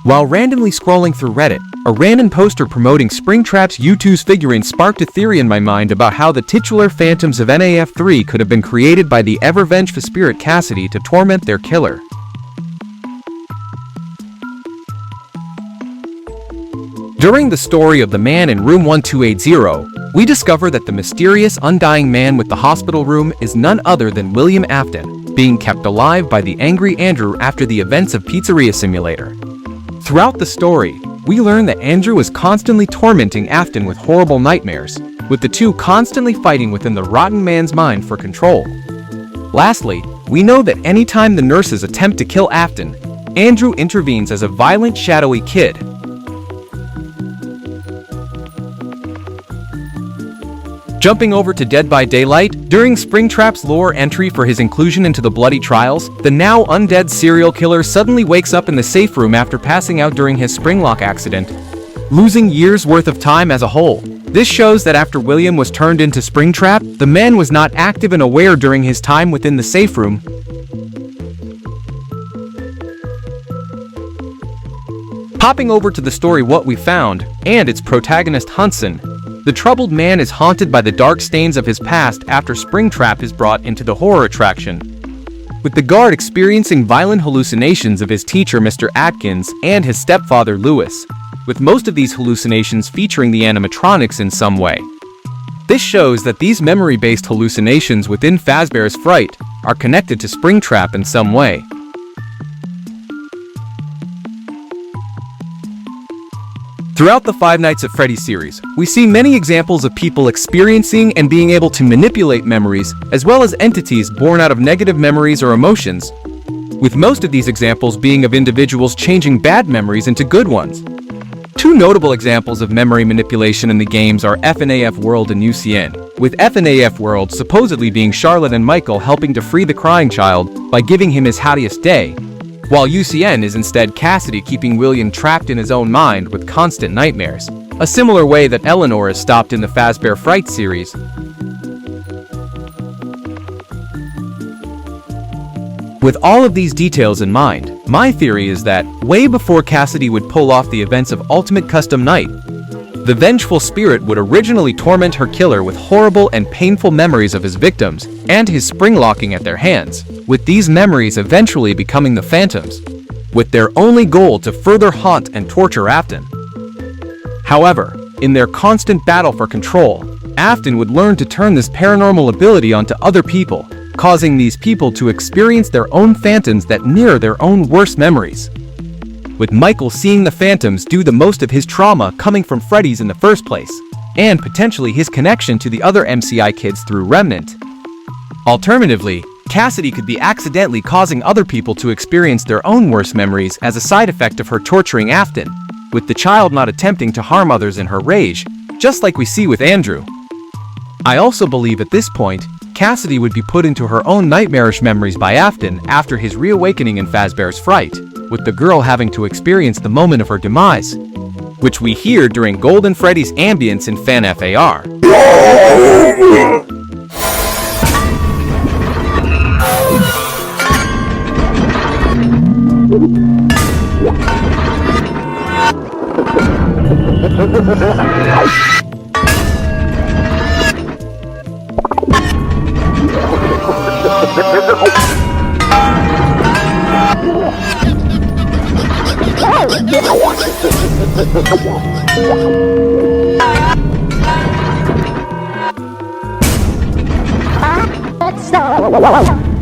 While randomly scrolling through Reddit, a random poster promoting Springtrap's U2's figurine sparked a theory in my mind about how the titular phantoms of NAF3 could have been created by the ever-vengeful spirit Cassidy to torment their killer. During the story of the man in room 1280, we discover that the mysterious undying man with the hospital room is none other than William Afton, being kept alive by the angry Andrew after the events of Pizzeria Simulator. Throughout the story, we learn that Andrew is constantly tormenting Afton with horrible nightmares, with the two constantly fighting within the rotten man's mind for control. Lastly, we know that anytime the nurses attempt to kill Afton, Andrew intervenes as a violent, shadowy kid. Jumping over to Dead by Daylight, during Springtrap's lore entry for his inclusion into the Bloody Trials, the now undead serial killer suddenly wakes up in the safe room after passing out during his Springlock accident, losing years' worth of time as a whole. This shows that after William was turned into Springtrap, the man was not active and aware during his time within the safe room. Hopping over to the story What We Found, and its protagonist Hudson, the troubled man is haunted by the dark stains of his past after Springtrap is brought into the horror attraction, with the guard experiencing violent hallucinations of his teacher Mr. Atkins and his stepfather Lewis, with most of these hallucinations featuring the animatronics in some way. This shows that these memory-based hallucinations within Fazbear's Fright are connected to Springtrap in some way. Throughout the Five Nights at Freddy's series, we see many examples of people experiencing and being able to manipulate memories, as well as entities born out of negative memories or emotions, with most of these examples being of individuals changing bad memories into good ones. Two notable examples of memory manipulation in the games are FNAF World and UCN, with FNAF World supposedly being Charlotte and Michael helping to free the crying child by giving him his happiest day, while UCN is instead Cassidy keeping William trapped in his own mind with constant nightmares, a similar way that Eleanor is stopped in the Fazbear Fright series. With all of these details in mind, my theory is that, way before Cassidy would pull off the events of Ultimate Custom Night, the vengeful spirit would originally torment her killer with horrible and painful memories of his victims and his spring-locking at their hands, with these memories eventually becoming the phantoms, with their only goal to further haunt and torture Afton. However, in their constant battle for control, Afton would learn to turn this paranormal ability onto other people, causing these people to experience their own phantoms that mirror their own worst memories, with Michael seeing the phantoms due the most of his trauma coming from Freddy's in the first place, and potentially his connection to the other MCI kids through Remnant. Alternatively, Cassidy could be accidentally causing other people to experience their own worst memories as a side effect of her torturing Afton, with the child not attempting to harm others in her rage, just like we see with Andrew. I also believe at this point, Cassidy would be put into her own nightmarish memories by Afton after his reawakening in Fazbear's Fright, with the girl having to experience the moment of her demise, which we hear during Golden Freddy's ambience in FanFAR. Let's go.